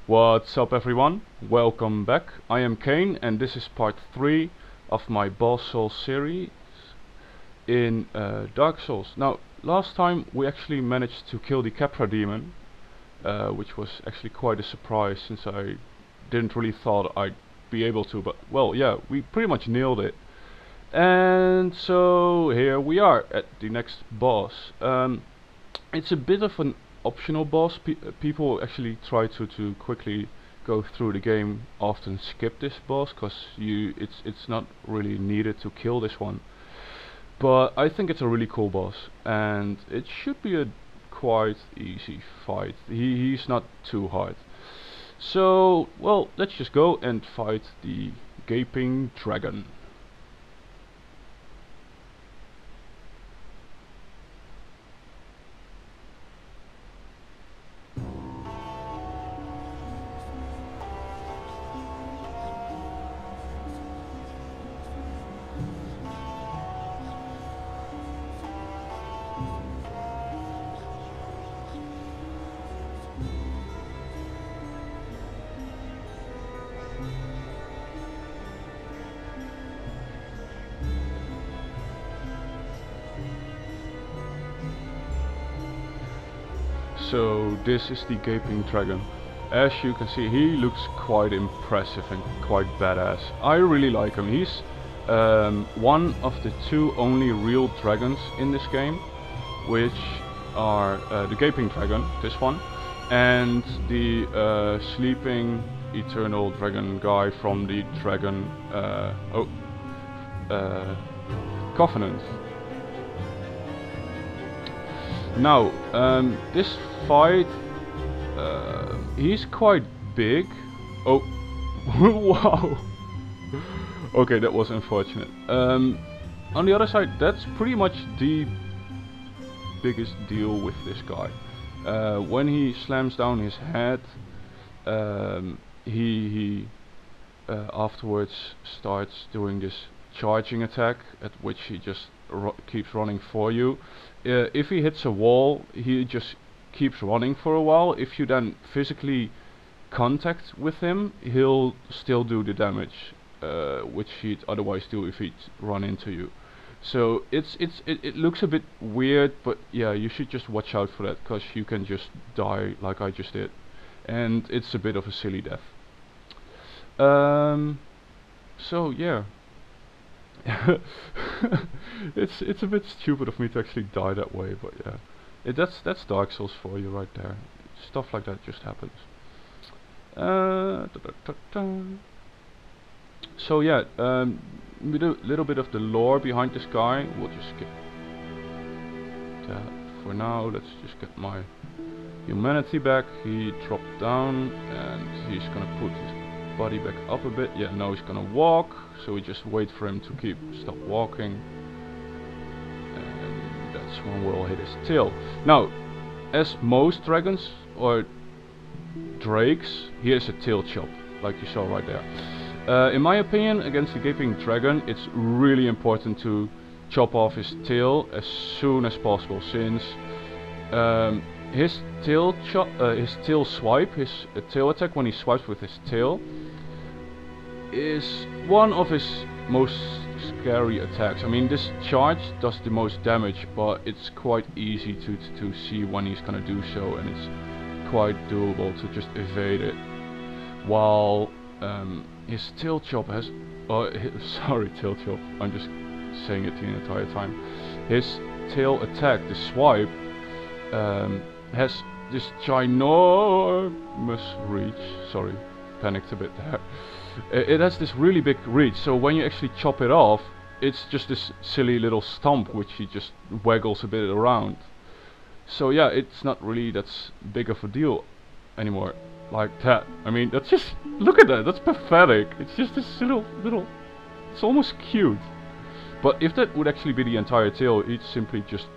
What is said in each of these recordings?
What's up everyone? Welcome back. I am Kane and this is part 3 of my Boss Souls series in Dark Souls. Now, last time we actually managed to kill the Capra demon, which was actually quite a surprise since I didn't really thought I'd be able to, but well, yeah, we pretty much nailed it. And so here we are at the next boss. It's a bit of an optional boss. People actually try to quickly go through the game, often skip this boss because it's not really needed to kill this one. But I think it's a really cool boss, and it should be a quite easy fight. He's not too hard. So, well, let's just go and fight the Gaping Dragon. So this is the Gaping Dragon. As you can see, he looks quite impressive and quite badass. I really like him. He's one of the two only real dragons in this game, which are the Gaping Dragon, this one, and the sleeping eternal dragon guy from the dragon Covenant. Now, this fight, he's quite big. Oh, wow. Okay, that was unfortunate. On the other side, that's pretty much the biggest deal with this guy. When he slams down his head, he afterwards starts doing this charging attack, at which he just keeps running for you. If he hits a wall, he just keeps running for a while. If you then physically contact with him, he'll still do the damage, which he'd otherwise do if he'd run into you. So it looks a bit weird, but yeah, you should just watch out for that, because you can just die like I just did, and it's a bit of a silly death. So yeah. it's a bit stupid of me to actually die that way, but yeah, that's Dark Souls for you right there. Stuff like that just happens. So yeah, with a little bit of the lore behind this guy, we'll just skip that for now. Let's just get my humanity back. He dropped down and he's gonna put his body back up a bit. Yeah, now he's gonna walk, so we just wait for him to stop walking, and that's when we'll hit his tail. Now, as most dragons or drakes, here's a tail chop, like you saw right there. In my opinion, against the Gaping Dragon, it's really important to chop off his tail as soon as possible, since his tail swipe, his tail attack when he swipes with his tail, is one of his most scary attacks. I mean, this charge does the most damage, but it's quite easy to see when he's gonna do so, and it's quite doable to just evade it. While his tail chop has, sorry, tail chop, I'm just saying it the entire time. His tail attack, the swipe, has this ginormous reach. Sorry, panicked a bit there. It has this really big reach, so when you actually chop it off, it's just this silly little stump which he just waggles a bit around. So yeah, it's not really that big of a deal anymore, like that. I mean, that's just, look at that, that's pathetic. It's just this little, it's almost cute. But if that would actually be the entire tail, he'd simply just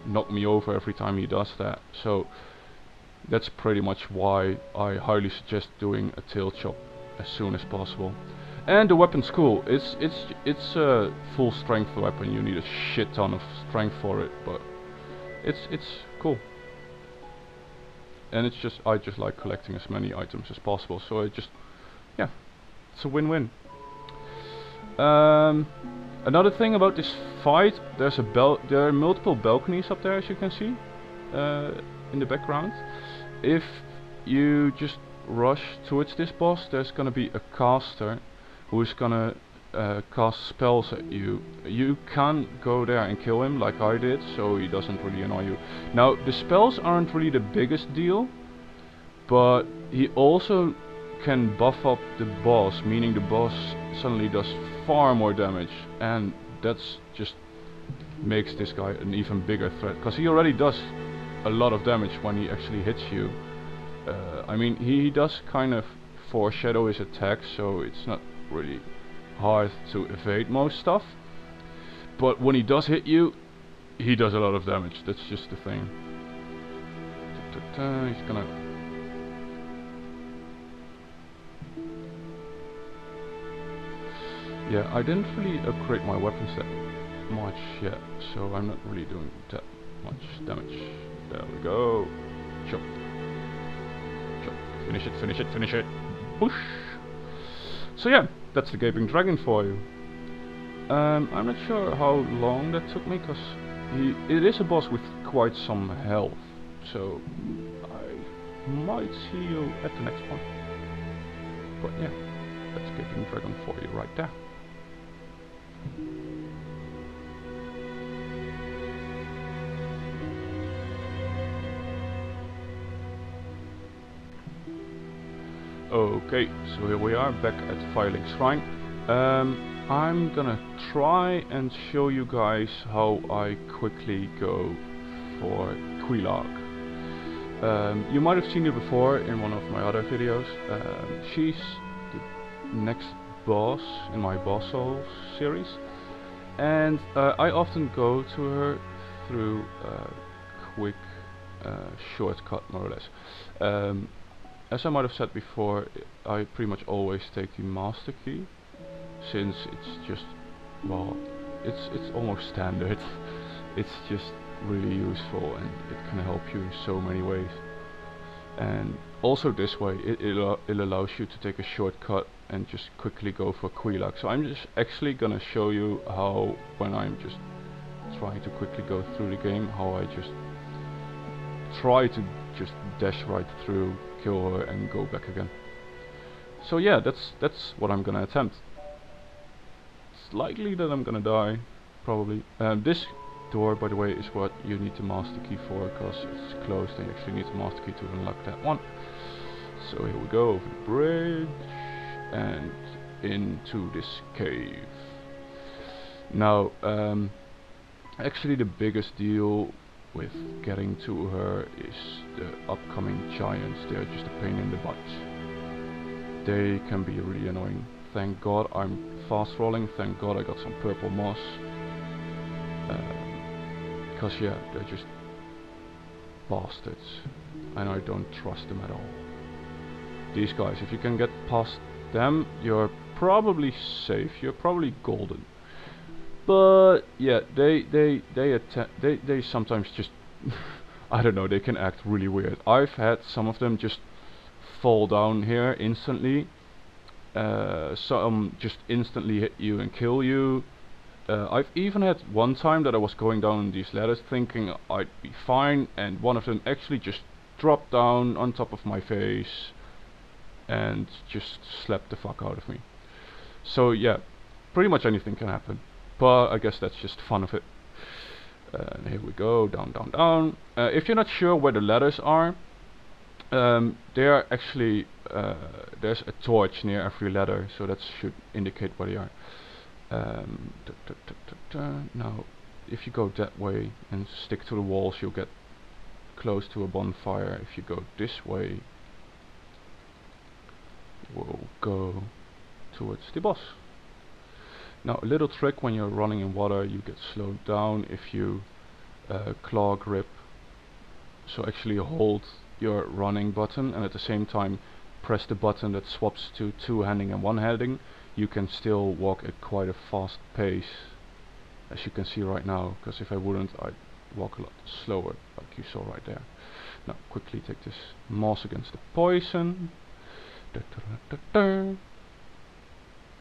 knock me over every time he does that. So that's pretty much why I highly suggest doing a tail chop as soon as possible. And the weapon's cool. It's a full strength weapon. You need a shit ton of strength for it, but it's cool. and it's just, I just like collecting as many items as possible, so I just, yeah, it's a win-win. Another thing about this fight, there are multiple balconies up there, as you can see, in the background. If you just rush towards this boss, there's gonna be a caster who's gonna cast spells at you. You can go there and kill him like I did, so he doesn't really annoy you. Now, the spells aren't really the biggest deal, but he also can buff up the boss, meaning the boss suddenly does far more damage, and that's just makes this guy an even bigger threat, because he already does a lot of damage when he actually hits you. I mean, he does kind of foreshadow his attack, so it's not really hard to evade most stuff, but when he does hit you, he does a lot of damage. That's just the thing. He's gonna... Yeah, I didn't really upgrade my weapons that much yet, so I'm not really doing that much damage. There we go. Chop. Chop. Finish it, finish it, finish it. Whoosh. So yeah, that's the Gaping Dragon for you. I'm not sure how long that took me, because it is a boss with quite some health, so I might see you at the next one. But yeah, that's Gaping Dragon for you right there. Okay, so here we are back at Firelink Shrine. I'm gonna try and show you guys how I quickly go for Quelaag. You might have seen her before in one of my other videos. She's the next boss in my Boss Souls series, and I often go to her through a quick shortcut, more or less. As I might have said before, I pretty much always take the Master Key, since it's just, well, it's almost standard. It's just really useful, and it can help you in so many ways. And also this way, it allows you to take a shortcut and just quickly go for Quelaag. So I'm just actually gonna show you how, when I'm just trying to quickly go through the game, how I just try to just dash right through, kill her, and go back again. So yeah, that's what I'm gonna attempt. It's likely that I'm gonna die, probably. This door, by the way, is what you need the Master Key for, because it's closed and you actually need the Master Key to unlock that one. So here we go, over the bridge and into this cave. Now, actually the biggest deal with getting to her is the upcoming giants. They're just a pain in the butt. They can be really annoying. Thank God I'm fast rolling, thank God I got some purple moss. Because yeah, they're just bastards, and I don't trust them at all. These guys, if you can get past them, you're probably safe, you're probably golden. But yeah, they sometimes just I don't know, they can act really weird. I've had some of them just fall down here instantly. Some just instantly hit you and kill you. I've even had one time that I was going down these ladders thinking I'd be fine, and one of them actually just dropped down on top of my face and just slapped the fuck out of me. So yeah, pretty much anything can happen, but I guess that's just fun of it. And here we go, down, down, down. If you're not sure where the ladders are, they are actually, there's a torch near every ladder, so that should indicate where they are. Now, if you go that way and stick to the walls, you'll get close to a bonfire. If you go this way, we'll go towards the boss. Now, a little trick: when you're running in water, you get slowed down if you claw grip. So actually hold your running button and at the same time press the button that swaps to two-handing and one-handing. You can still walk at quite a fast pace, as you can see right now, because if I wouldn't, I'd walk a lot slower, like you saw right there. Now quickly take this moss against the poison.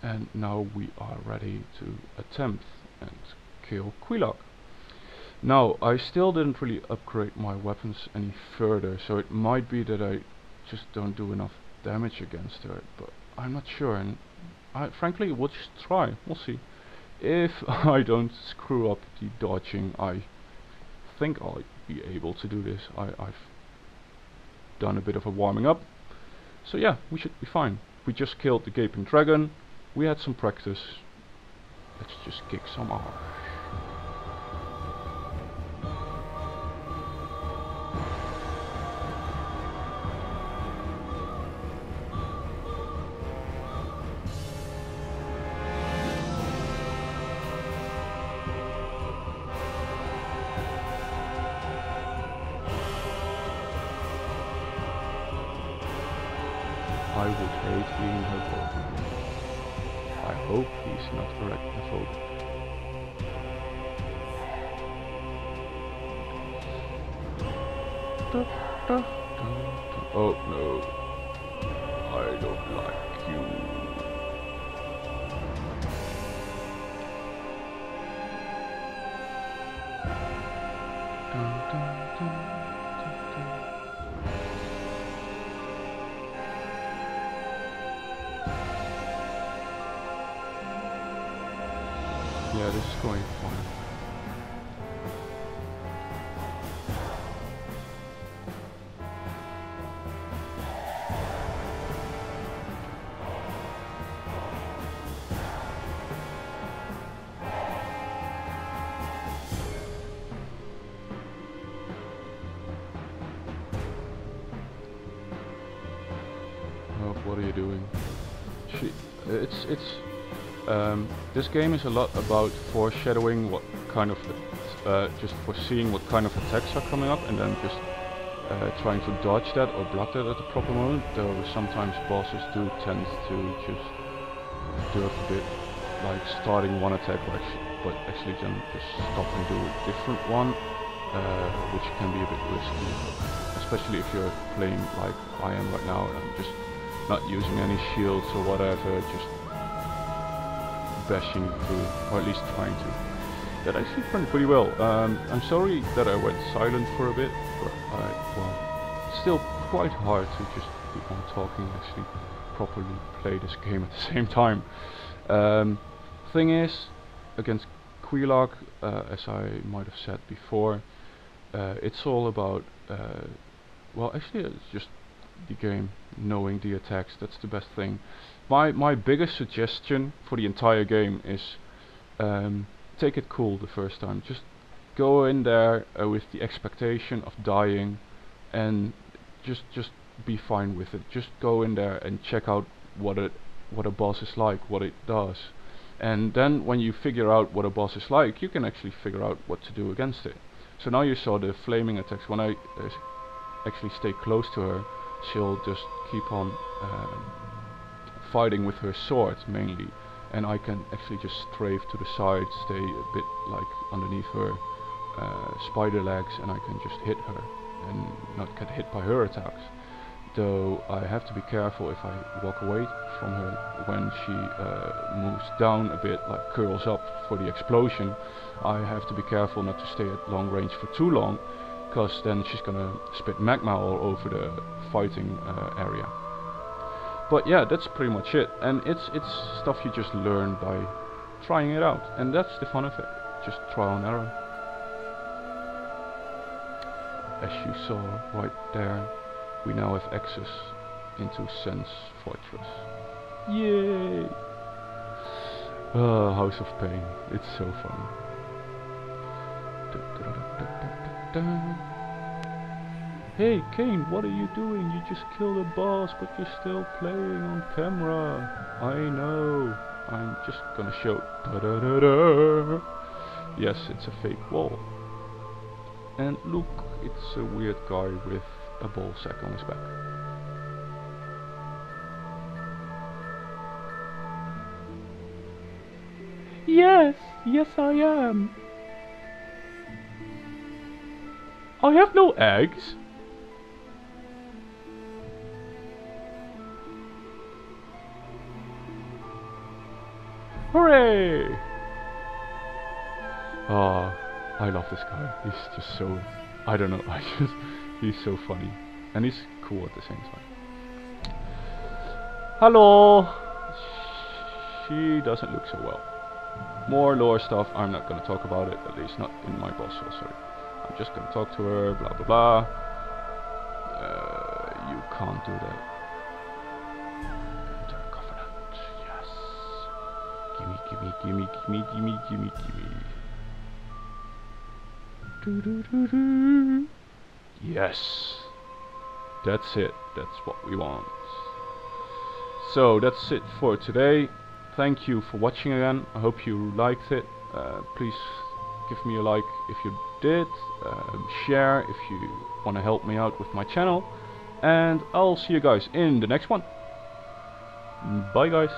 And now we are ready to attempt and kill Quelaag. Now I still didn't really upgrade my weapons any further, so it might be that I just don't do enough damage against her, but I'm not sure, and frankly we'll just try, we'll see. If I don't screw up the dodging, I think I'll be able to do this. I've done a bit of a warming up, so yeah, we should be fine. We just killed the gaping dragon, we had some practice, let's just kick some ass. I would hate being her boat. I hope he's not arachnophobe. Oh no, I don't like you. Yeah, this is going fine. Oh, what are you doing? This game is a lot about foreshadowing what kind of, just foreseeing what kind of attacks are coming up, and then just trying to dodge that or block that at the proper moment. Though sometimes bosses do tend to just do a bit like starting one attack, but actually then just stop and do a different one, which can be a bit risky, especially if you're playing like I am right now, and I'm just not using any shields or whatever, just bashing through, or at least trying to. That actually went pretty well. I'm sorry that I went silent for a bit, but well, still quite hard to just keep on talking, actually properly play this game at the same time. Thing is, against Quelaag, as I might have said before, it's all about, well actually it's just the game, knowing the attacks, that's the best thing. My biggest suggestion for the entire game is take it cool the first time. Just go in there with the expectation of dying, and just be fine with it. Just go in there and check out what a boss is like, what it does, and then when you figure out what a boss is like, you can actually figure out what to do against it. So now you saw the flaming attacks. When I actually stay close to her, she'll just keep on fighting with her sword mainly, and I can actually just strafe to the side, stay a bit like underneath her spider legs, and I can just hit her and not get hit by her attacks. Though I have to be careful if I walk away from her when she moves down a bit, like curls up for the explosion. I have to be careful not to stay at long range for too long, because then she's gonna spit magma all over the fighting area. But yeah, that's pretty much it, and it's stuff you just learn by trying it out, and that's the fun of it, just trial and error. As you saw right there, we now have access into Sen's Fortress. Yay! House of Pain, it's so fun. Hey Kane, what are you doing? You just killed a boss, but you're still playing on camera. I know. I'm just gonna show. Da-da-da-da. Yes, it's a fake wall. And look, it's a weird guy with a ball sack on his back. Yes I am. I have no eggs. Hooray! Oh, I love this guy. He's just so, I don't know, he's so funny. And he's cool at the same time. Hello! She doesn't look so well. More lore stuff, I'm not gonna talk about it, at least not in my boss, sorry. I'm just gonna talk to her, blah blah blah. You can't do that. Enter covenant, yes. Gimme, gimme, gimme, gimme, gimme, gimme, gimme. Do do do do. Yes. That's it, that's what we want. So that's it for today. Thank you for watching again. I hope you liked it. Please give me a like if you did. Share if you want to help me out with my channel. And I'll see you guys in the next one. Bye guys.